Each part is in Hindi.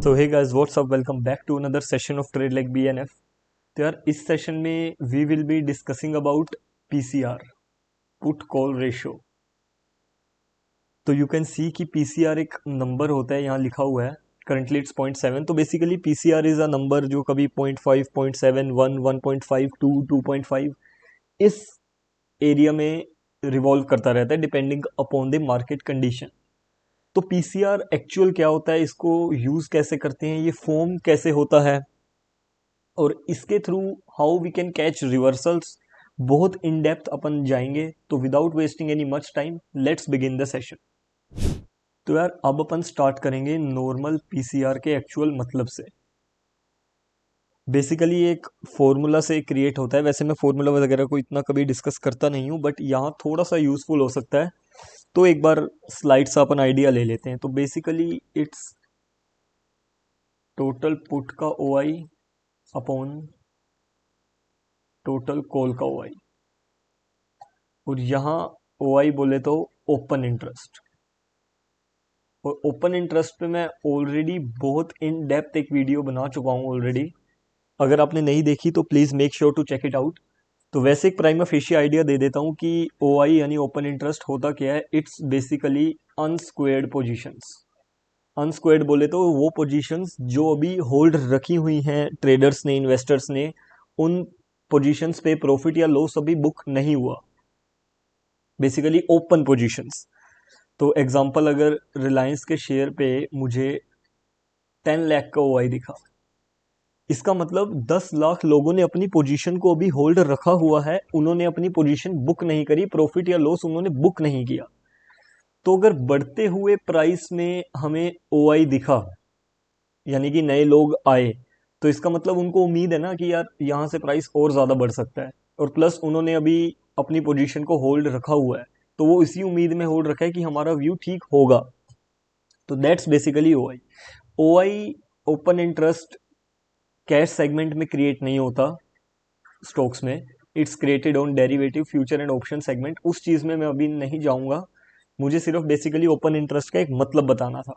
So hey guys, what's up? Welcome back to another session of Trade Like BNF. तो यार इस सेशन में we will be discussing about PCR, put call ratio. तो यू कैन सी कि पीसीआर एक नंबर होता है, यहाँ लिखा हुआ है करंटली इट्स 0.7। तो basically PCR is a number जो कभी 0.5, 0.7, 1, 1.5, 2, 2.5 इस एरिया में रिवॉल्व करता रहता है depending upon the market condition. तो पीसीआर एक्चुअल क्या होता है, इसको यूज कैसे करते हैं, ये फॉर्म कैसे होता है और इसके through how we can catch reversals, बहुत इन डेप्थ अपन जाएंगे। तो without wasting any much time let's begin the session. तो यार अब अपन स्टार्ट करेंगे नॉर्मल पीसीआर के एक्चुअल मतलब से। बेसिकली एक फॉर्मूला से क्रिएट होता है। वैसे मैं फॉर्मूला वगैरह को इतना कभी डिस्कस करता नहीं हूँ, बट यहाँ थोड़ा सा यूजफुल हो सकता है। तो एक बार स्लाइड से अपन आइडिया ले लेते हैं। तो बेसिकली इट्स टोटल पुट का ओआई अपॉन टोटल कॉल का ओआई, और यहाँ ओआई बोले तो ओपन इंटरेस्ट। और ओपन इंटरेस्ट पे मैं ऑलरेडी बहुत इन डेप्थ एक वीडियो बना चुका हूँ ऑलरेडी। अगर आपने नहीं देखी तो please make sure to check it out. तो वैसे एक प्राइमा फेशिया आइडिया दे देता हूँ कि ओआई यानी ओपन इंटरेस्ट होता क्या है। It's basically unsquared positions. Unsquared बोले तो वो पोजीशंस जो अभी होल्ड रखी हुई हैं ट्रेडर्स ने, इन्वेस्टर्स ने, उन पोजीशंस पे प्रॉफिट या लॉस अभी बुक नहीं हुआ, बेसिकली ओपन पोजीशंस। तो एग्जांपल, अगर रिलायंस के शेयर पे मुझे 10 लाख का ओआई दिखा, इसका मतलब 10 लाख लोगों ने अपनी पोजीशन को अभी होल्ड रखा हुआ है, उन्होंने अपनी पोजीशन बुक नहीं करी, प्रॉफिट या लॉस उन्होंने बुक नहीं किया। तो अगर बढ़ते हुए प्राइस में हमें ओआई दिखा, यानी कि नए लोग आए, तो इसका मतलब उनको उम्मीद है ना कि यार यहाँ से प्राइस और ज़्यादा बढ़ सकता है, और प्लस उन्होंने अभी अपनी पोजीशन को होल्ड रखा हुआ है, तो वो इसी उम्मीद में होल्ड रखा है कि हमारा व्यू ठीक होगा। तो that's basically OI. OI open interest cash segment में क्रिएट नहीं होता स्टॉक्स में, it's created on derivative, future and option segment. उस चीज़ में मैं अभी नहीं जाऊँगा, मुझे सिर्फ बेसिकली ओपन इंटरेस्ट का एक मतलब बताना था।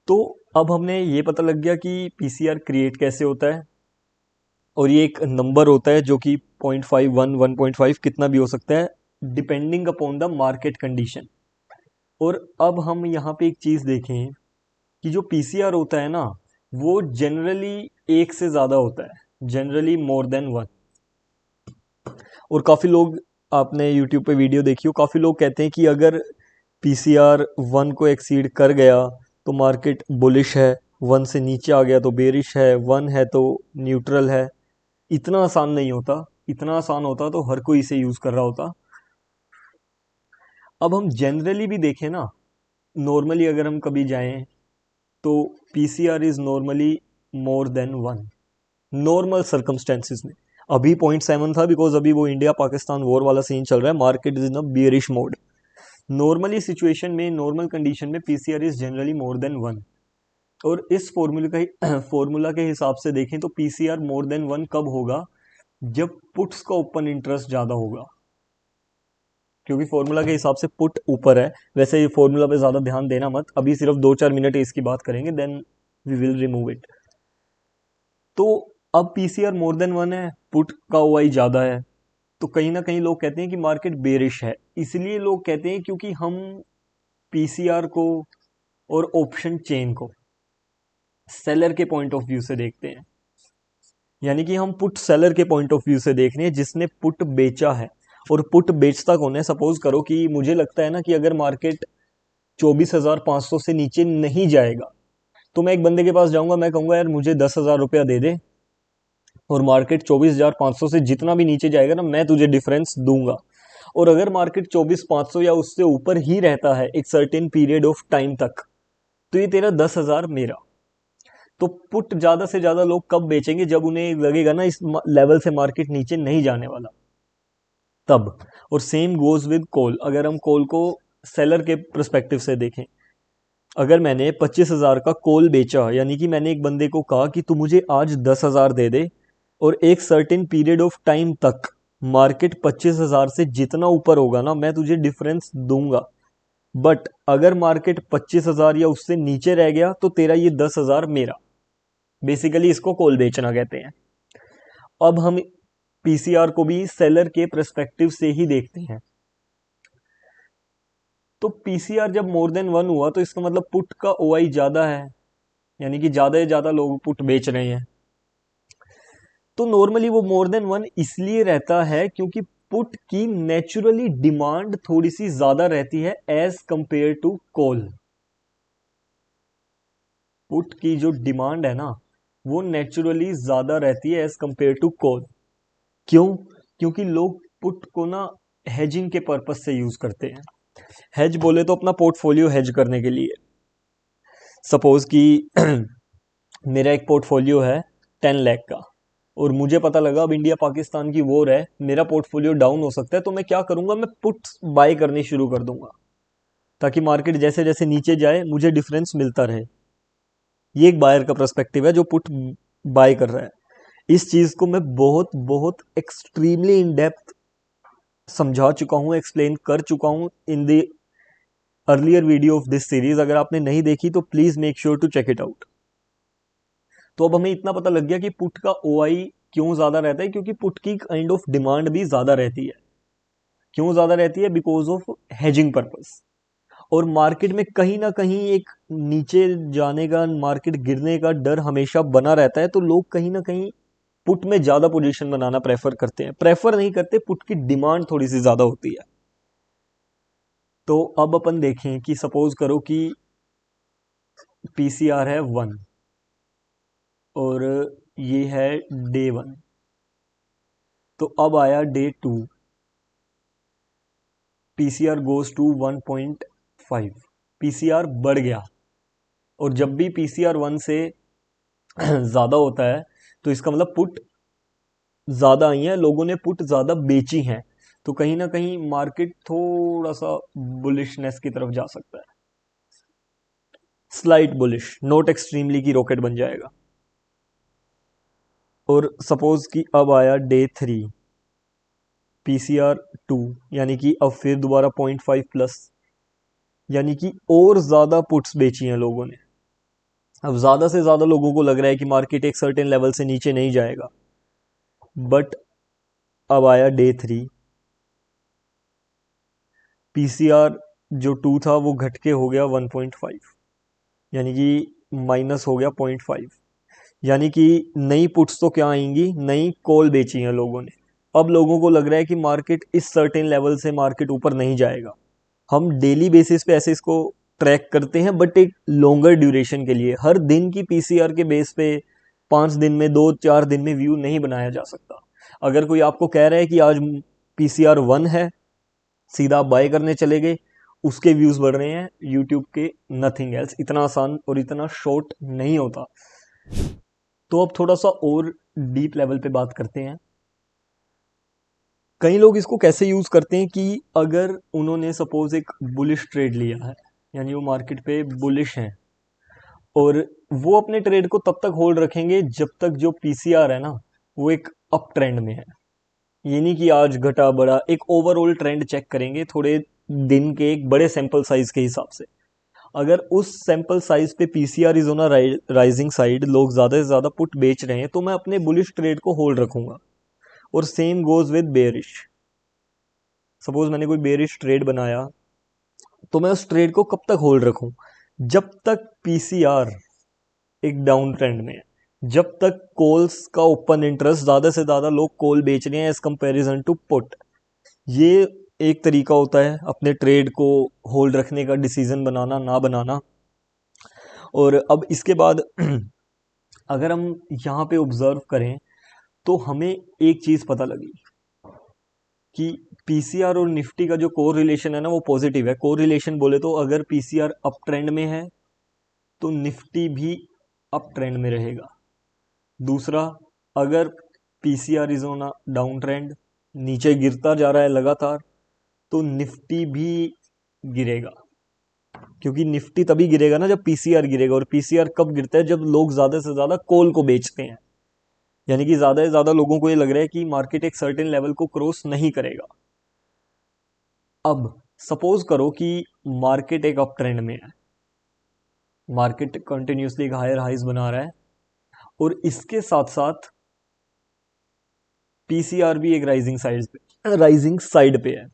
तो अब हमने ये पता लग गया कि पीसीआर क्रिएट कैसे होता है, और ये एक नंबर होता है जो कि 0.5, 1, 1.5 कितना भी हो सकता है depending upon the market condition. और अब हम यहाँ पे एक चीज़ देखें कि जो पीसीआर होता है ना, वो जनरली एक से ज़्यादा होता है, जनरली मोर देन 1। और काफ़ी लोग, आपने यूट्यूब पे वीडियो देखी हो, काफ़ी लोग कहते हैं कि अगर पीसीआर 1 को एक्सीड कर गया तो मार्केट बुलिश है, 1 से नीचे आ गया तो बेरिश है, 1 है तो न्यूट्रल है। इतना आसान नहीं होता, इतना आसान होता तो हर कोई इसे यूज़ कर रहा होता। अब हम जनरली भी देखें ना, नॉर्मली अगर हम कभी जाएं तो PCR is normally more than 1 normal circumstances में। अभी 0.7 था बिकॉज अभी वो इंडिया पाकिस्तान वॉर वाला सीन चल रहा है, market is in a bearish mode. Normally situation में, नॉर्मल कंडीशन में PCR is generally more than 1। और इस फॉर्मूला के हिसाब से देखें तो पीसीआर मोर देन 1 कब होगा, जब पुट्स का ओपन इंटरेस्ट ज़्यादा होगा, क्योंकि फॉर्मूला के हिसाब से पुट ऊपर है। वैसे ये फॉर्मूला पे ज़्यादा ध्यान देना मत, अभी सिर्फ 2-4 मिनट इसकी बात करेंगे, then we will remove it. तो अब पीसीआर मोर देन 1 है, पुट का ओआई ज़्यादा है, तो कहीं ना कहीं लोग कहते हैं कि मार्केट बेरिश है। इसलिए लोग कहते हैं क्योंकि हम पीसीआर को और ऑप्शन चेन को सेलर के पॉइंट ऑफ व्यू से देखते हैं, यानी कि हम पुट सेलर के पॉइंट ऑफ व्यू से देख रहे हैं जिसने पुट बेचा है। और पुट बेचता कौन है, सपोज करो कि मुझे लगता है ना कि अगर मार्केट 24,500 से नीचे नहीं जाएगा, तो मैं एक बंदे के पास जाऊंगा, मैं कहूंगा यार मुझे 10,000 रुपया दे दे, और मार्केट 24,500 से जितना भी नीचे जाएगा ना, मैं तुझे डिफरेंस दूंगा। और अगर मार्केट 24,500 या उससे ऊपर ही रहता है एक सर्टेन पीरियड ऑफ टाइम तक, तो ये तेरा 10,000 मेरा। तो पुट ज्यादा से ज्यादा लोग कब बेचेंगे, जब उन्हें लगेगा ना इस लेवल से मार्केट नीचे नहीं जाने वाला, तब। और सेम गोज विद कॉल। अगर हम कॉल को सेलर के परस्पेक्टिव से देखें, अगर मैंने 25,000 का कॉल बेचा, यानी कि मैंने एक बंदे को कहा कि तू मुझे आज 10,000 दे दे, और एक सर्टेन पीरियड ऑफ टाइम तक मार्केट 25,000 से जितना ऊपर होगा ना, मैं तुझे डिफरेंस दूंगा। बट अगर मार्केट 25,000 या उससे नीचे रह गया तो तेरा ये 10,000 मेरा। बेसिकली इसको कॉल बेचना कहते हैं। अब हम पीसीआर को भी सेलर के पर्सपेक्टिव से ही देखते हैं। तो पीसीआर जब मोर देन 1 हुआ तो इसका मतलब पुट का ओआई ज्यादा है, यानी कि ज्यादा से ज्यादा लोग पुट बेच रहे हैं। तो नॉर्मली वो मोर देन 1 इसलिए रहता है क्योंकि पुट की नेचुरली डिमांड थोड़ी सी ज्यादा रहती है as compare to call. Put की जो डिमांड है ना वो नेचुरली ज्यादा रहती है एज कंपेयर टू कॉल। क्यों? क्योंकि लोग पुट को ना हेजिंग के पर्पज से यूज करते हैं। हेज बोले तो अपना पोर्टफोलियो हेज करने के लिए। सपोज कि मेरा एक पोर्टफोलियो है 10 लाख का और मुझे पता लगा अब इंडिया पाकिस्तान की वॉर है, मेरा पोर्टफोलियो डाउन हो सकता है, तो मैं क्या करूंगा, मैं पुट्स बाय करनी शुरू कर दूंगा ताकि मार्केट जैसे जैसे नीचे जाए मुझे डिफरेंस मिलता रहे। ये एक बायर का पर्सपेक्टिव है जो पुट बाय कर रहा है। इस चीज को मैं बहुत बहुत एक्सट्रीमली इन डेप्थ समझा चुका हूं, एक्सप्लेन कर चुका हूं in the earlier video of this series. अगर आपने नहीं देखी तो please make sure to check it out. तो अब हमें इतना पता लग गया कि पुट का ओआई क्यों ज्यादा रहता है, क्योंकि पुट की काइंड ऑफ डिमांड भी ज्यादा रहती है। क्यों ज्यादा रहती है? Because of hedging purpose. और मार्केट में कहीं ना कहीं एक नीचे जाने का, मार्केट गिरने का डर हमेशा बना रहता है, तो लोग कहीं ना कहीं पुट में ज्यादा पोजीशन बनाना प्रेफर करते हैं। प्रेफर नहीं करते, पुट की डिमांड थोड़ी सी ज्यादा होती है। तो अब अपन देखें कि सपोज करो कि पीसीआर है 1 और ये है डे 1। तो अब आया day 2, PCR goes to 1.5, PCR बढ़ गया। और जब भी पीसीआर 1 से ज्यादा होता है तो इसका मतलब पुट ज्यादा आई है, लोगों ने पुट ज्यादा बेची हैं, तो कहीं ना कहीं मार्केट थोड़ा सा बुलिशनेस की तरफ जा सकता है। स्लाइट बुलिश, नॉट एक्सट्रीमली की रॉकेट बन जाएगा। और सपोज कि अब आया डे 3, पीसीआर 2, यानी कि अब फिर दोबारा 0.5 प्लस, यानी कि और ज्यादा पुट्स बेची हैं लोगों ने। अब ज्यादा से ज्यादा लोगों को लग रहा है कि मार्केट एक सर्टेन लेवल से नीचे नहीं जाएगा। बट अब आया डे 3, पीसीआर जो 2 था वो घट के हो गया 1.5, यानी कि माइनस हो गया 0.5। यानी कि नई पुट्स तो क्या आएंगी, नई कॉल बेची है लोगों ने। अब लोगों को लग रहा है कि मार्केट इस सर्टेन लेवल से मार्केट ऊपर नहीं जाएगा। हम डेली बेसिस पे ऐसे इसको ट्रैक करते हैं, बट एक लॉन्गर ड्यूरेशन के लिए। हर दिन की पीसीआर के बेस पे 5 दिन में, 2-4 दिन में व्यू नहीं बनाया जा सकता। अगर कोई आपको कह रहा है कि आज पीसीआर 1 है, सीधा आप बाय करने चले गए, उसके व्यूज बढ़ रहे हैं यूट्यूब के, नथिंग एल्स। इतना आसान और इतना शॉर्ट नहीं होता। तो अब थोड़ा सा और डीप लेवल पे बात करते हैं। कई लोग इसको कैसे यूज करते हैं कि अगर उन्होंने सपोज एक बुलिश ट्रेड लिया है, यानी वो मार्केट पे बुलिश हैं, और वो अपने ट्रेड को तब तक होल्ड रखेंगे जब तक जो पीसीआर है ना वो एक अप ट्रेंड में है। ये नहीं कि आज घटा बढ़ा, एक ओवरऑल ट्रेंड चेक करेंगे थोड़े दिन के एक बड़े सैंपल साइज के हिसाब से। अगर उस सैंपल साइज पे PCR is on a rising side, लोग ज्यादा से ज्यादा पुट बेच रहे हैं, तो मैं अपने बुलिश ट्रेड को होल्ड रखूंगा। और same goes with bearish. Suppose मैंने कोई बेरिश ट्रेड बनाया, तो मैं उस ट्रेड को कब तक होल्ड रखूं? जब तक पीसीआर एक डाउन ट्रेंड में है, जब तक कॉल्स का ओपन इंटरेस्ट, ज्यादा से ज्यादा लोग कॉल बेच रहे हैं एज कंपैरिजन टू पुट। ये एक तरीका होता है अपने ट्रेड को होल्ड रखने का, डिसीजन बनाना ना बनाना। और अब इसके बाद अगर हम यहाँ पे ऑब्जर्व करें तो हमें एक चीज पता लगी कि पीसीआर और निफ्टी का जो कोर रिलेशन है ना वो पॉजिटिव है। कोर रिलेशन बोले तो अगर पीसीआर अप ट्रेंड में है तो निफ्टी भी अप ट्रेंड में रहेगा। दूसरा, अगर PCR is on a down trend, नीचे गिरता जा रहा है लगातार, तो निफ्टी भी गिरेगा। क्योंकि निफ्टी तभी गिरेगा ना जब पीसीआर गिरेगा, और पीसीआर कब गिरता है? जब लोग ज्यादा से ज्यादा कॉल को बेचते हैं। यानी कि ज्यादा से ज्यादा लोगों को ये लग रहा है कि मार्केट एक सर्टेन लेवल को क्रॉस नहीं करेगा। अब सपोज करो कि मार्केट एक अप ट्रेंड में है, मार्केट कंटिन्यूसली एक हायर हाइज बना रहा है और इसके साथ साथ पीसीआर भी एक राइजिंग साइड पे है,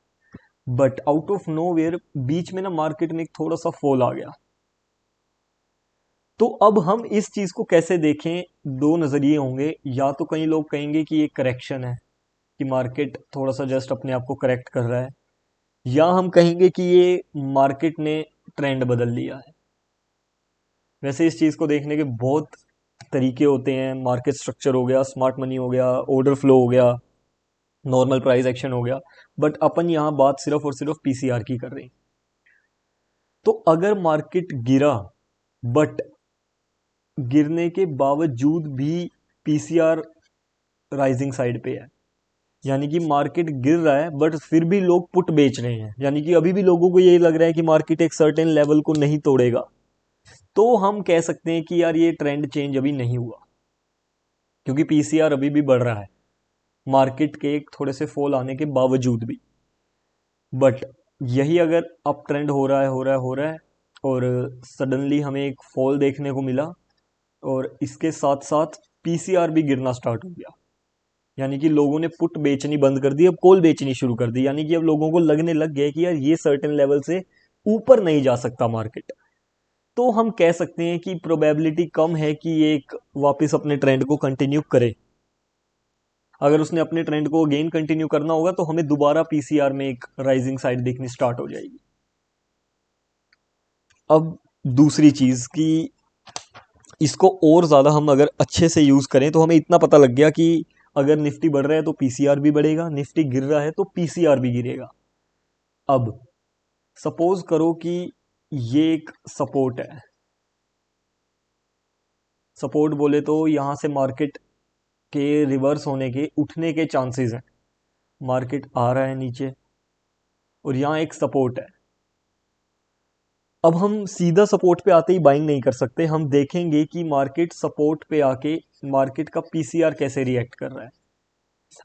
बट आउट ऑफ नोवेयर बीच में ना मार्केट में एक थोड़ा सा फॉल आ गया। तो अब हम इस चीज को कैसे देखें, दो नजरिए होंगे। या तो कई लोग कहेंगे कि ये करेक्शन है, कि मार्केट थोड़ा सा जस्ट अपने आप को करेक्ट कर रहा है, या हम कहेंगे कि ये मार्केट ने ट्रेंड बदल लिया है। वैसे इस चीज को देखने के बहुत तरीके होते हैं। मार्केट स्ट्रक्चर हो गया, स्मार्ट मनी हो गया, ऑर्डर फ्लो हो गया, नॉर्मल प्राइस एक्शन हो गया, बट अपन यहां बात सिर्फ और सिर्फ पीसीआर की कर रहे हैं। तो अगर मार्केट गिरा बट गिरने के बावजूद भी पीसीआर राइजिंग साइड पे है, यानी कि मार्केट गिर रहा है बट फिर भी लोग पुट बेच रहे हैं, यानी कि अभी भी लोगों को यही लग रहा है कि मार्केट एक सर्टेन लेवल को नहीं तोड़ेगा, तो हम कह सकते हैं कि यार ये ट्रेंड चेंज अभी नहीं हुआ, क्योंकि पीसीआर अभी भी बढ़ रहा है मार्केट के एक थोड़े से फॉल आने के बावजूद भी। बट यही अगर अप ट्रेंड हो रहा है और सडनली हमें एक फॉल देखने को मिला और इसके साथ साथ पीसीआर भी गिरना स्टार्ट हो गया, यानी कि लोगों ने पुट बेचनी बंद कर दी, अब कॉल बेचनी शुरू कर दी, यानी कि अब लोगों को लगने लग गया कि यार ये सर्टेन लेवल से ऊपर नहीं जा सकता मार्केट, तो हम कह सकते हैं कि प्रोबेबिलिटी कम है कि ये एक वापस अपने ट्रेंड को कंटिन्यू करे। अगर उसने अपने ट्रेंड को अगेन कंटिन्यू करना होगा तो हमें दोबारा पीसीआर में एक राइजिंग साइड दिखनी स्टार्ट हो जाएगी। अब दूसरी चीज कि इसको और ज्यादा हम अगर अच्छे से यूज करें तो हमें इतना पता लग गया कि अगर निफ्टी बढ़ रहा है तो पीसीआर भी बढ़ेगा, निफ्टी गिर रहा है तो पीसीआर भी गिरेगा। अब सपोज करो कि ये एक सपोर्ट है, सपोर्ट बोले तो यहां से मार्केट के रिवर्स होने के, उठने के चांसेस हैं। मार्केट आ रहा है नीचे और यहां एक सपोर्ट है। अब हम सीधा सपोर्ट पे आते ही बाइंग नहीं कर सकते, हम देखेंगे कि मार्केट सपोर्ट पे आके मार्केट का पीसीआर कैसे रिएक्ट कर रहा है।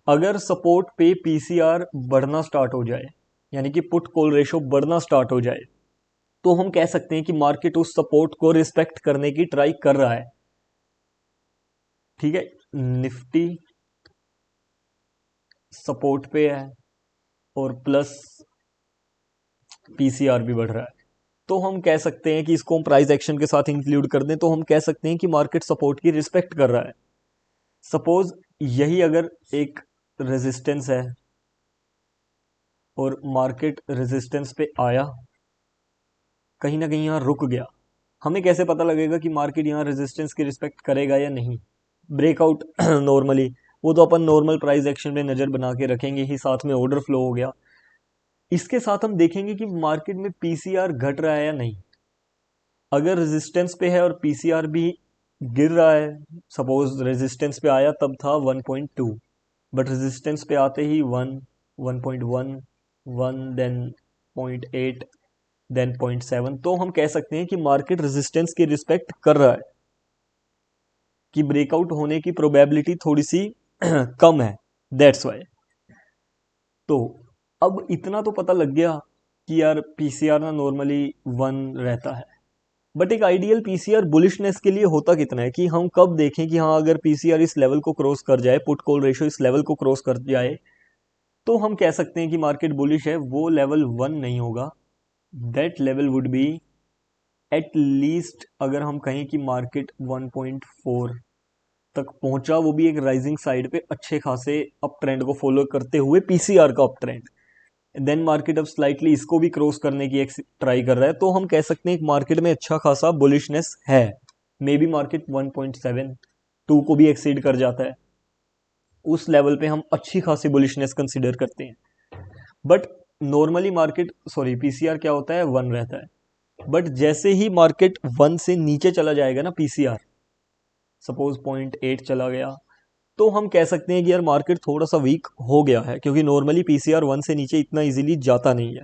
अगर सपोर्ट पे पीसीआर बढ़ना स्टार्ट हो जाए, यानी कि पुट कॉल रेशो बढ़ना स्टार्ट हो जाए, तो हम कह सकते हैं कि मार्केट उस सपोर्ट को रिस्पेक्ट करने की ट्राई कर रहा है। ठीक है, निफ्टी सपोर्ट पे है और प्लस पीसीआर भी बढ़ रहा है, तो हम कह सकते हैं कि इसको हम प्राइस एक्शन के साथ इंक्लूड कर दें तो हम कह सकते हैं कि मार्केट सपोर्ट की रिस्पेक्ट कर रहा है। सपोज यही अगर एक रेजिस्टेंस है और मार्केट रेजिस्टेंस पे आया, कहीं ना कहीं यहाँ रुक गया, हमें कैसे पता लगेगा कि मार्केट यहाँ रेजिस्टेंस की रिस्पेक्ट करेगा या नहीं? ब्रेकआउट नॉर्मली वो तो अपन नॉर्मल प्राइस एक्शन में नज़र बना के रखेंगे ही, साथ में ऑर्डर फ्लो हो गया। इसके साथ हम देखेंगे कि मार्केट में पीसीआर घट रहा है या नहीं। अगर रेजिस्टेंस पे है और पीसीआर भी गिर रहा है, सपोज रेजिस्टेंस पे आया तब था 1.2, बट रेजिस्टेंस पे आते ही 1, 1.1, 1, देन 0.8, देन 0.7, तो हम कह सकते हैं कि मार्केट रेजिस्टेंस की रिस्पेक्ट कर रहा है, कि ब्रेकआउट होने की प्रोबेबिलिटी थोड़ी सी कम है, दैट्स वाई। तो अब इतना तो पता लग गया कि यार पीसीआर ना नॉर्मली 1 रहता है, बट एक आइडियल पीसीआर बुलिशनेस के लिए होता कितना है, कि हम कब देखें कि हाँ अगर पीसीआर इस लेवल को क्रॉस कर जाए, पुट कॉल रेशियो इस लेवल को क्रॉस कर जाए, तो हम कह सकते हैं कि मार्केट बुलिश है। वो लेवल 1 नहीं होगा, that level would be at least, अगर हम कहें कि मार्केट 1.4 तक पहुंचा, वो भी एक राइजिंग साइड पे अच्छे खासे अप ट्रेंड को फॉलो करते हुए, पीसीआर का अप ट्रेंड, देन मार्केट अब स्लाइटली इसको भी क्रॉस करने की एक ट्राई कर रहा है, तो हम कह सकते हैं कि मार्केट में अच्छा खासा बुलिशनेस है। मे बी मार्केट 1.72 को भी एक्सीड कर जाता है, उस लेवल पे हम अच्छी खासी बुलिशनेस कंसीडर करते हैं। But normally market, sorry, PCR क्या होता है, 1 रहता है। बट जैसे ही मार्केट 1 से नीचे चला जाएगा ना पीसीआर, सपोज 0.8 चला गया, तो हम कह सकते हैं कि यार मार्केट थोड़ा सा वीक हो गया है, क्योंकि नॉर्मली पीसीआर 1 से नीचे इतना इजीली जाता नहीं है,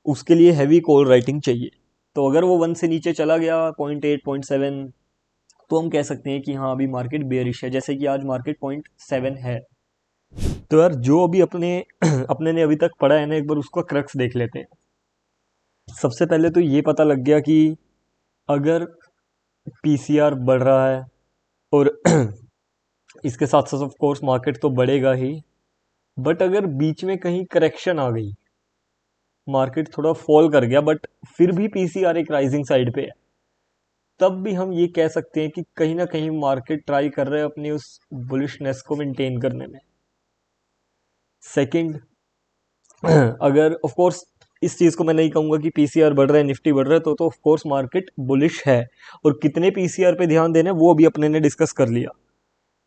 उसके लिए हैवी कॉल राइटिंग चाहिए। तो अगर वो 1 से नीचे चला गया 0.8, 0.7, तो हम कह सकते हैं कि हाँ अभी मार्केट बेयरिश है, जैसे कि आज मार्केट 0.7 है। तो यार जो अभी अपने अपने ने अभी तक पढ़ा है ना, एक बार उसका क्रक्स देख लेते हैं। सबसे पहले तो ये पता लग गया कि अगर पीसीआर बढ़ रहा है और इसके साथ साथ ऑफ कोर्स मार्केट तो बढ़ेगा ही, बट अगर बीच में कहीं करेक्शन आ गई, मार्केट थोड़ा फॉल कर गया बट फिर भी पीसीआर एक राइजिंग साइड पे है, तब भी हम ये कह सकते हैं कि कहीं ना कहीं मार्केट ट्राई कर रहे हैं अपनी उस बुलिशनेस को मेंटेन करने में। सेकंड, अगर ऑफ कोर्स इस चीज को मैं नहीं कहूंगा कि पीसीआर बढ़ रहा है, निफ्टी बढ़ रहा है, तो ऑफ कोर्स मार्केट बुलिश है, और कितने पीसीआर पे ध्यान देना है वो अभी अपने ने डिस्कस कर लिया।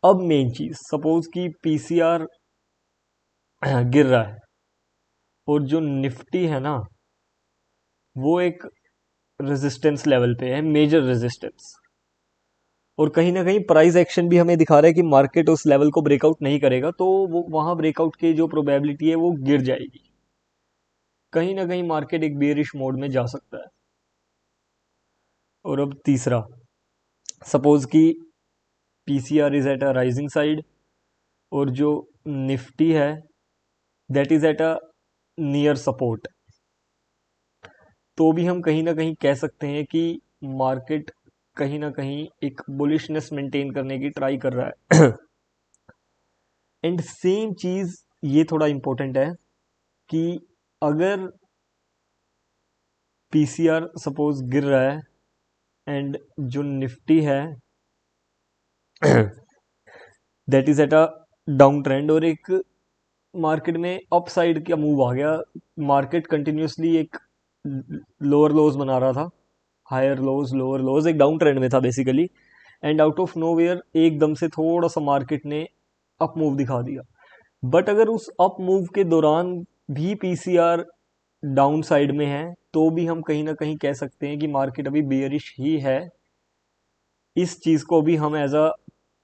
अब मेन चीज, सपोज कि पीसीआर गिर रहा है और जो निफ्टी है ना वो एक रेजिस्टेंस लेवल पे है, मेजर रेजिस्टेंस, और कहीं ना कहीं प्राइस एक्शन भी हमें दिखा रहा है कि मार्केट उस लेवल को ब्रेकआउट नहीं करेगा, तो वो वहां ब्रेकआउट की जो प्रोबेबिलिटी है वो गिर जाएगी। कहीं ना कहीं मार्केट एक बेयरिश मोड में जा सकता है। और अब तीसरा, सपोज कि PCR is at a rising side और जो निफ्टी है that is at a near support, तो भी हम कहीं ना कहीं कह सकते हैं कि मार्केट कहीं ना कहीं एक बुलिशनेस मेंटेन करने की ट्राई कर रहा है। एंड सेम चीज, ये थोड़ा इंपॉर्टेंट है कि अगर पीसीआर सपोज गिर रहा है एंड जो निफ्टी है that is at a down trend, और एक मार्केट में अप साइड का मूव आ गया, मार्केट कंटिन्यूसली एक लोअर लोज बना रहा था, हायर लोज लोअर लोज, एक डाउन ट्रेंड में था basically, and out of nowhere एकदम से थोड़ा सा मार्केट ने अप मूव दिखा दिया। बट अगर उस अप मूव के दौरान भी पीसीआर डाउन साइड में है, तो भी हम कहीं ना कहीं कह सकते हैं कि मार्केट अभी बेयरिश ही है। इस चीज को भी हम एज अ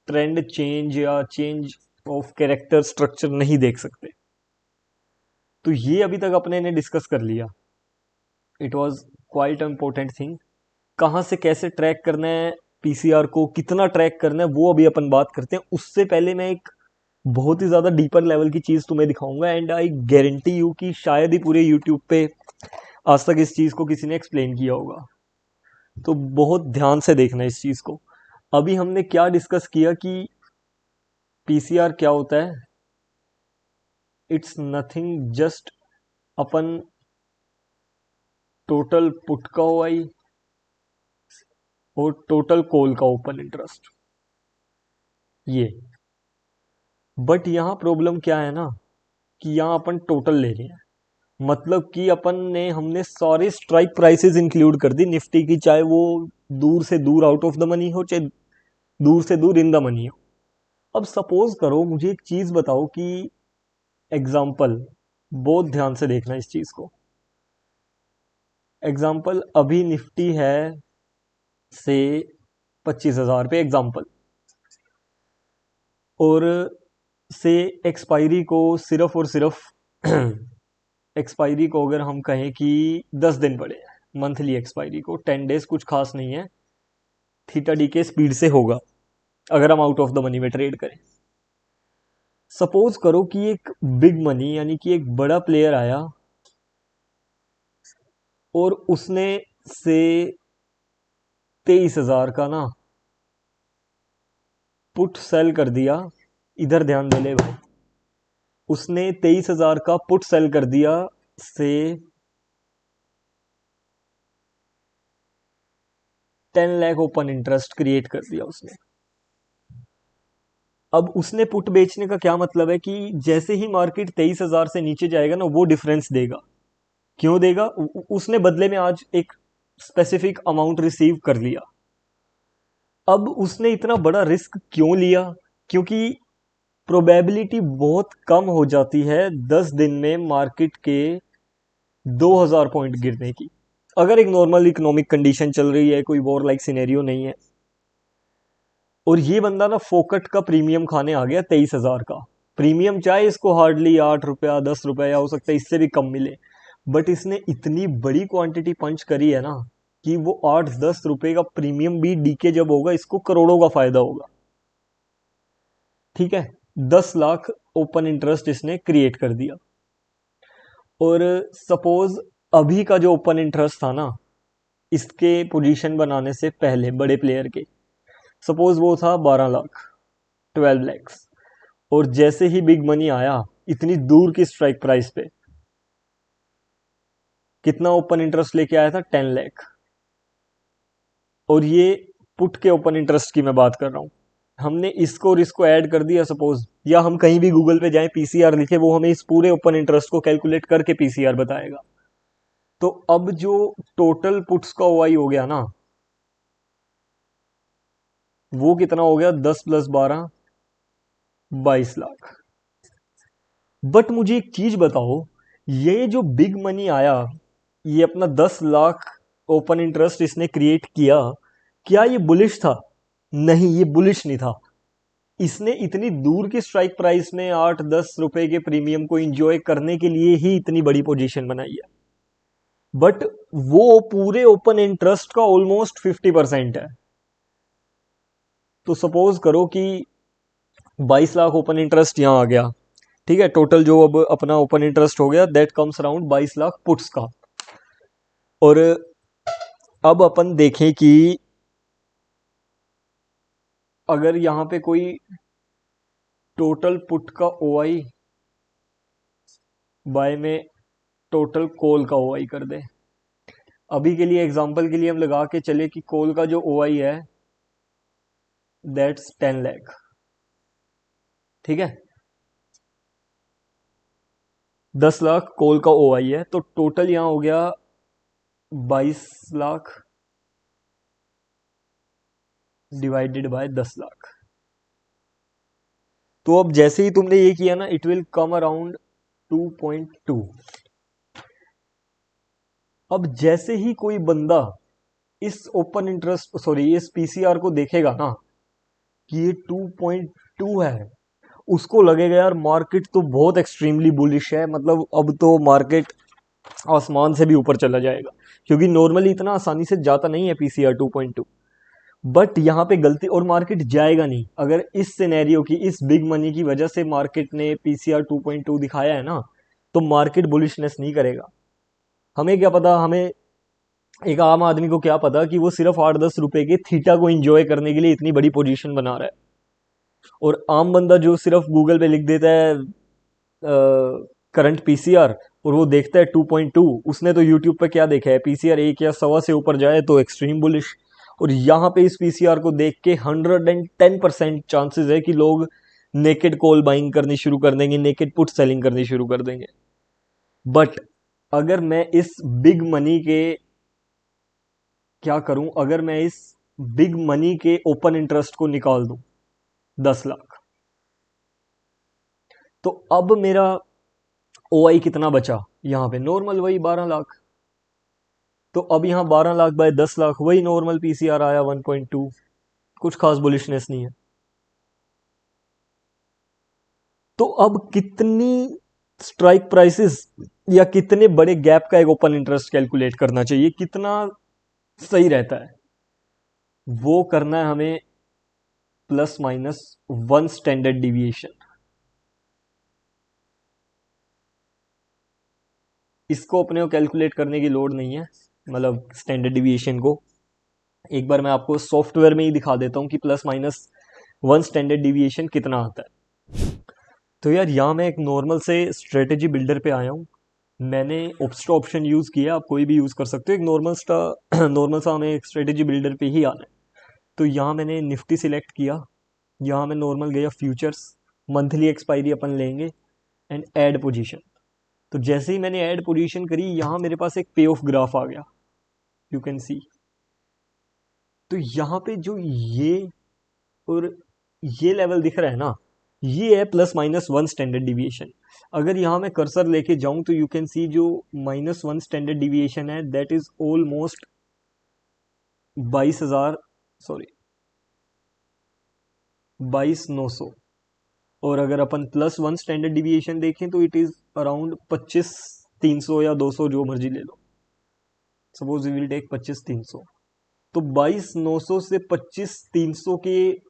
ट्रेंड चेंज या चेंज ऑफ कैरेक्टर स्ट्रक्चर नहीं देख सकते। तो ये अभी तक अपने ने डिस्कस कर लिया। It was quite important thing. कहाँ से कैसे ट्रैक करना है पीसीआर को, कितना ट्रैक करना है, वो अभी अपन बात करते हैं। उससे पहले मैं एक बहुत ही ज्यादा डीपर लेवल की चीज तुम्हें दिखाऊंगा, एंड आई गारंटी यू कि शायद ही पूरे यूट्यूब पे आज तक इस चीज को किसी ने एक्सप्लेन किया होगा। तो बहुत ध्यान से देखना इस चीज को। अभी हमने क्या डिस्कस किया कि पीसीआर क्या होता है। It's nothing, just upon total put का ओआई और टोटल कॉल का ओपन इंटरेस्ट, ये। बट यहाँ प्रॉब्लम क्या है ना, कि यहाँ अपन टोटल ले रहे हैं, मतलब कि हमने सारे स्ट्राइक प्राइसेस इंक्लूड कर दी निफ्टी की, चाहे वो दूर से दूर आउट ऑफ द मनी हो, चाहे दूर से दूर इन द मनी हो। अब सपोज करो, मुझे एक चीज बताओ कि एग्जाम्पल, बहुत ध्यान से देखना इस चीज को। एग्जाम्पल, अभी निफ्टी है से 25,000 पे एग्जाम्पल, और से एक्सपायरी को सिर्फ और सिर्फ एक्सपायरी को अगर हम कहें कि 10 दिन पड़े हैं, मंथली एक्सपायरी को 10 डेज, कुछ खास नहीं है, थीटा डी के स्पीड से होगा अगर हम आउट ऑफ द मनी में ट्रेड करें। सपोज करो कि एक बिग मनी यानी कि एक बड़ा प्लेयर आया और उसने से 23,000 का ना पुट सेल कर दिया। इधर ध्यान दे ले भाई, उसने 23,000 का पुट सेल कर दिया से 10 लाख ओपन इंटरेस्ट क्रिएट कर दिया उसने। अब उसने पुट बेचने का क्या मतलब है कि जैसे ही मार्केट 23,000 से नीचे जाएगा ना, वो डिफरेंस देगा। क्यों देगा? उसने बदले में आज एक स्पेसिफिक अमाउंट रिसीव कर लिया। अब उसने इतना बड़ा रिस्क क्यों लिया? क्योंकि प्रोबेबिलिटी बहुत कम हो जाती है 10 दिन में मार्केट के 2,000 पॉइंट गिरने की, अगर एक नॉर्मल इकोनॉमिक कंडीशन चल रही है, कोई वॉर लाइक सिनेरियो नहीं है। और ये बंदा ना फोकट का प्रीमियम खाने आ गया 23,000 का प्रीमियम, चाहे इसको हार्डली 8 रुपया 10 रुपया या हो सकता है इससे भी कम मिले, बट इसने इतनी बड़ी क्वांटिटी पंच करी है ना कि वो 8-10 रुपए का प्रीमियम भी डीके जब होगा, इसको करोड़ों का फायदा होगा। ठीक है, 10 लाख ओपन इंटरेस्ट इसने क्रिएट कर दिया। और सपोज अभी का जो ओपन इंटरेस्ट था ना इसके पोजीशन बनाने से पहले बड़े प्लेयर के, सपोज वो था 12 लाख, 12 लैक्स, और जैसे ही बिग मनी आया इतनी दूर की स्ट्राइक प्राइस पे कितना ओपन इंटरेस्ट लेके आया था, 10 लाख। और ये पुट के ओपन इंटरेस्ट की मैं बात कर रहा हूं। हमने इसको और इसको ऐड कर दिया सपोज, या हम कहीं भी गूगल पे जाएं पीसीआर लिखे, वो हमें इस पूरे ओपन इंटरेस्ट को कैलकुलेट करके पीसीआर बताएगा। तो अब जो टोटल पुट्स का ओआई हो गया ना वो कितना हो गया, 10 प्लस 12, 22 लाख। बट मुझे एक चीज बताओ, ये जो बिग मनी आया, ये अपना 10 लाख ओपन इंटरेस्ट इसने क्रिएट किया, क्या ये बुलिश था? नहीं, ये बुलिश नहीं था। इसने इतनी दूर की स्ट्राइक प्राइस में 8-10 रुपए के प्रीमियम को एंजॉय करने के लिए ही इतनी बड़ी पोजीशन बनाई है। बट वो पूरे ओपन इंटरेस्ट का ऑलमोस्ट 50% है। तो सपोज करो कि 22 लाख ओपन इंटरेस्ट यहां आ गया, ठीक है, टोटल जो अब अपना ओपन इंटरेस्ट हो गया that comes around 22 lakh puts का। और अब अपन देखें कि अगर यहां पे कोई टोटल पुट का ओआई बाय में टोटल कॉल का ओआई कर दे। अभी के लिए एग्जांपल के लिए हम लगा के चले कि कॉल का जो ओआई है दैट्स 10 लाख, ठीक है, 10 लाख कॉल का ओआई है, तो टोटल यहां हो गया 22 लाख डिवाइडेड बाय 10 लाख। तो अब जैसे ही तुमने ये किया ना इट विल कम अराउंड 2.2। अब जैसे ही कोई बंदा इस ओपन इंटरेस्ट सॉरी इस पीसीआर को देखेगा ना कि ये 2.2 है, उसको लगेगा यार मार्केट तो बहुत एक्सट्रीमली बुलिश है, मतलब अब तो मार्केट आसमान से भी ऊपर चला जाएगा, क्योंकि नॉर्मली इतना आसानी से जाता नहीं है पीसीआर 2.2। बट यहाँ पे गलती, और मार्केट जाएगा नहीं अगर इस सिनेरियो की, इस बिग मनी की वजह से मार्केट ने पीसीआर 2.2 दिखाया है ना, तो मार्केट बुलिशनेस नहीं करेगा। हमें क्या पता, हमें एक आम आदमी को क्या पता कि वो सिर्फ 8-10 रुपए के थीटा को एंजॉय करने के लिए इतनी बड़ी पोजीशन बना रहा है। और आम बंदा जो सिर्फ गूगल पे लिख देता है करंट पीसीआर और वो देखता है 2.2, उसने तो यूट्यूब पे क्या देखा है, पीसीआर 1 या सवा से ऊपर जाए तो एक्सट्रीम बुलिश। और यहाँ पे इस पीसीआर को देख के 110% चांसेस है कि लोग नेकेड कॉल बाइंग करनी शुरू कर देंगे, नेकेड पुट सेलिंग करनी शुरू कर देंगे। बट अगर मैं इस बिग मनी के क्या करूं, अगर मैं इस बिग मनी के ओपन इंटरेस्ट को निकाल दूं 10 लाख, तो अब मेरा ओआई कितना बचा, यहां पे नॉर्मल वही 12 लाख। तो अब यहां 12 लाख बाय 10 लाख वही नॉर्मल पीसीआर आया 1.2, कुछ खास बुलिशनेस नहीं है। तो अब कितनी स्ट्राइक प्राइसेस या कितने बड़े गैप का एक ओपन इंटरेस्ट कैलकुलेट करना चाहिए, कितना सही रहता है, वो करना है हमें ±1 स्टैंडर्ड डिविएशन। इसको अपने को कैलकुलेट करने की लोड नहीं है, मतलब स्टैंडर्ड डिविएशन को एक बार मैं आपको सॉफ्टवेयर में ही दिखा देता हूँ कि +-1 स्टैंडर्ड डिविएशन कितना आता है। तो यार यहाँ मैं एक नॉर्मल से स्ट्रेटेजी बिल्डर पे आया हूँ। मैंने ओब्स्ट्रा ऑप्शन यूज़ किया, आप कोई भी यूज़ कर सकते हो, एक नॉर्मल सा हमें एक स्ट्रेटेजी बिल्डर पे ही आना है। तो यहाँ मैंने निफ्टी सिलेक्ट किया, यहाँ मैं नॉर्मल गया फ्यूचर्स, मंथली एक्सपायरी अपन लेंगे एंड ऐड पोजीशन। तो जैसे ही मैंने ऐड पोजीशन करी यहाँ मेरे पास एक पे ऑफ ग्राफ आ गया, यू कैन सी। तो यहाँ पे जो और ये लेवल दिख रहा है ना, ये है +-1 स्टैंडर्ड डिविएशन। अगर यहाँ मैं कर्सर लेके जाऊं तो यू कैन सी जो -1 स्टैंडर्ड डिविएशन है दैट इज ऑलमोस्ट 22,000, सॉरी 22,900। और अगर अपन +1 स्टैंडर्ड डिविएशन देखें तो इट इज अराउंड 25,300 या 200 जो मर्जी ले लो, सपोज वी विल टेक 25,300। तो 22,900 से 25,300 के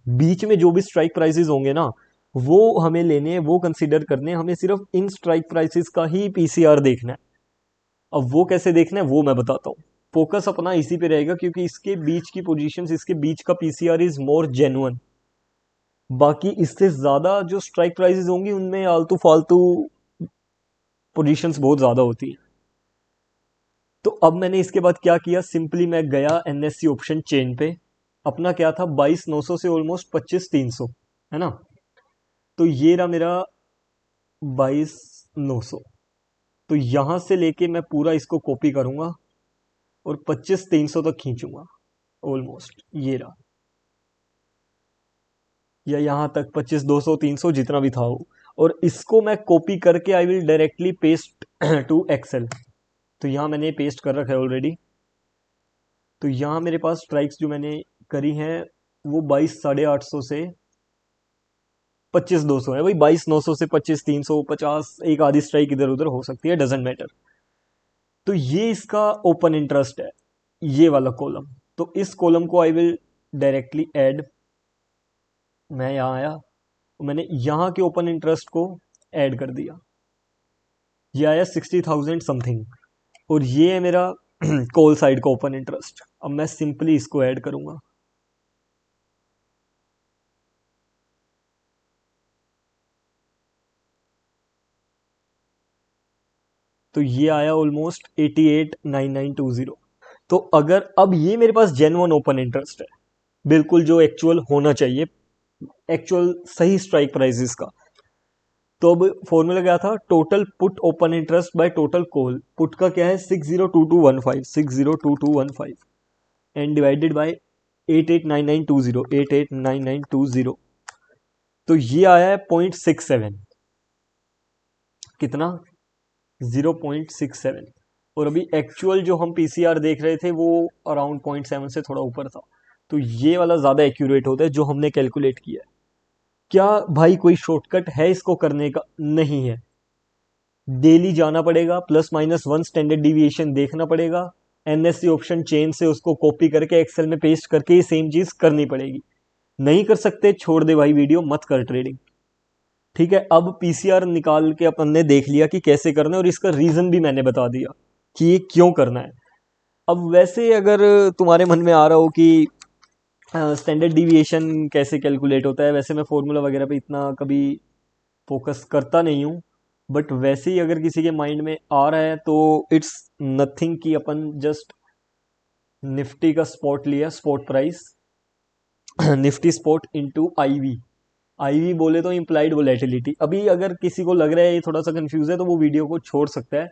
बीच में जो भी स्ट्राइक प्राइसेस होंगे ना वो हमें लेने हैं, वो कंसिडर करने हैं, हमें सिर्फ इन स्ट्राइक प्राइसेस का ही पीसीआर देखना है। अब वो कैसे देखना है वो मैं बताता हूँ। फोकस अपना इसी पे रहेगा क्योंकि इसके बीच की पोजीशंस, इसके बीच का पीसीआर इज मोर जेन्युइन। बाकी इससे ज्यादा जो स्ट्राइक प्राइसेस होंगी उनमें आलतू फालतू पोजीशंस बहुत ज्यादा होती है। तो अब मैंने इसके बाद क्या किया, सिंपली मैं गया एनएससी ऑप्शन चेन पे, अपना क्या था 22,900 से ऑलमोस्ट 25,300, है ना। तो ये रहा मेरा 22,900। तो यहां से लेके मैं पूरा इसको कॉपी करूंगा और 25,300 तक खींचूंगा ऑलमोस्ट, ये रहा, या यहां तक 25,200 300 जितना भी था वो। और इसको मैं कॉपी करके I will directly paste to Excel. तो यहाँ मैंने पेस्ट कर रखा है ऑलरेडी। तो यहाँ मेरे पास स्ट्राइक्स जो मैंने करी हैं वो 22,850 से 25,200 है। भाई 22,900 से 25,300 50 एक आधी स्ट्राइक इधर उधर हो सकती है, डजेंट मैटर। तो ये इसका ओपन इंटरेस्ट है, ये वाला कॉलम। तो इस कॉलम को आई विल डायरेक्टली ऐड। मैं यहाँ आया, मैंने यहाँ के ओपन इंटरेस्ट को ऐड कर दिया, ये आया 60,000 समथिंग। और ये है मेरा कॉल साइड का ओपन इंटरेस्ट। अब मैं सिंपली इसको ऐड करूंगा। तो ये आया ऑलमोस्ट 88,9920। तो अगर अब ये मेरे पास जेन्युइन ओपन इंटरेस्ट है, बिल्कुल जो एक्चुअल होना चाहिए, एक्चुअल सही स्ट्राइक प्राइसेस का। तो अब फॉर्मूला क्या था, total put open interest by total call. Put का क्या है 602215, 602215 एंड डिवाइडेड बाय 889920, 889920। तो ये आया है 0.67, कितना 0.67। और अभी एक्चुअल जो हम पीसीआर देख रहे थे वो अराउंड 0.7 से थोड़ा ऊपर था। तो ये वाला ज़्यादा एक्यूरेट होता है जो हमने कैलकुलेट किया है। क्या भाई कोई शॉर्टकट है इसको करने का? नहीं है। डेली जाना पड़ेगा, प्लस माइनस 1 स्टैंडर्ड डिविएशन देखना पड़ेगा, एनएससी ऑप्शन चेन से उसको कॉपी करके एक्सेल में पेस्ट करके ये सेम चीज़ करनी पड़ेगी। नहीं कर सकते, छोड़ दे भाई वीडियो, मत कर ट्रेडिंग। ठीक है, अब पीसीआर निकाल के अपन ने देख लिया कि कैसे करना है और इसका रीज़न भी मैंने बता दिया कि ये क्यों करना है। अब वैसे अगर तुम्हारे मन में आ रहा हो कि स्टैंडर्ड डिविएशन कैसे कैलकुलेट होता है, वैसे मैं फॉर्मूला वगैरह पे इतना कभी फोकस करता नहीं हूँ, बट वैसे ही अगर किसी के माइंड में आ रहा है तो इट्स नथिंग कि अपन जस्ट निफ्टी का स्पॉट लिया, spot price Nifty spot into IV. IV बोले तो इम्प्लाइड वोलेटिलिटी। अभी अगर किसी को लग रहा है ये थोड़ा सा कंफ्यूज है तो वो वीडियो को छोड़ सकता है।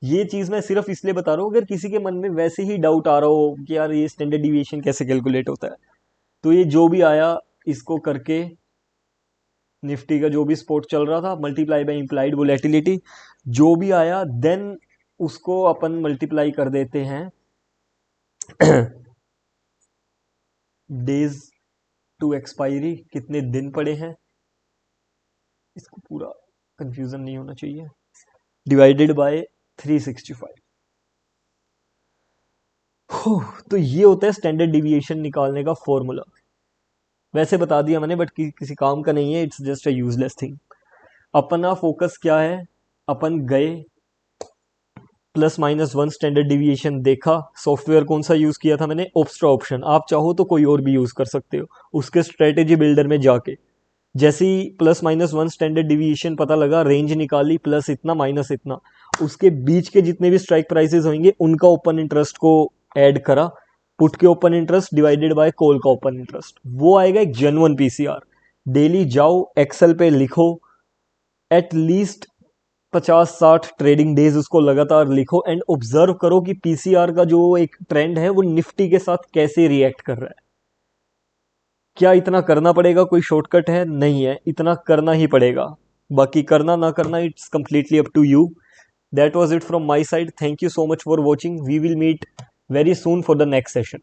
ये चीज़ मैं सिर्फ इसलिए बता रहा हूँ अगर किसी के मन में वैसे ही डाउट आ रहा हो कि यार ये स्टैंडर्ड डिविएशन कैसे कैलकुलेट होता है, तो ये जो भी आया इसको करके निफ्टी का जो भी स्पोर्ट चल रहा था मल्टीप्लाई बाय इम्प्लाइड वोलेटिलिटी, जो भी आया देन उसको अपन मल्टीप्लाई कर देते हैं डेज टू एक्सपायरी, कितने दिन पड़े हैं, इसको पूरा कंफ्यूजन नहीं होना चाहिए, डिवाइडेड बाय 365। तो ये होता है स्टैंडर्ड डिविएशन निकालने का फॉर्मूला। वैसे बता दिया मैंने बट किसी काम का नहीं है, it's just a useless thing. अपना फोकस क्या है, अपन गए प्लस माइनस 1 स्टैंडर्ड डिविएशन देखा। सॉफ्टवेयर कौन सा यूज किया था मैंने, ओब्स्ट्रा ऑप्शन। आप चाहो तो कोई और भी यूज कर सकते हो, उसके स्ट्रेटेजी बिल्डर में जाके जैसे ही प्लस माइनस 1 स्टैंडर्ड डिविएशन पता लगा, रेंज निकाली प्लस इतना माइनस इतना, उसके बीच के जितने भी स्ट्राइक प्राइसेस होंगे उनका ओपन इंटरेस्ट को ऐड करा, पुट के open interest divided by call का ओपन इंटरेस्ट, वो आएगा एक जेन्युइन पीसीआर। डेली जाओ एक्सेल पे लिखो, एटलीस्ट 50-60 ट्रेडिंग डेज उसको लगातार लिखो एंड ऑब्जर्व करो कि पीसीआर का जो एक ट्रेंड है वो निफ्टी के साथ कैसे रिएक्ट कर रहा है। क्या इतना करना पड़ेगा, कोई शॉर्टकट है? नहीं है, इतना करना ही पड़ेगा। बाकी करना ना करना it's completely up to you. That was it from my side. Thank you so much for watching. We will meet very soon for the next session.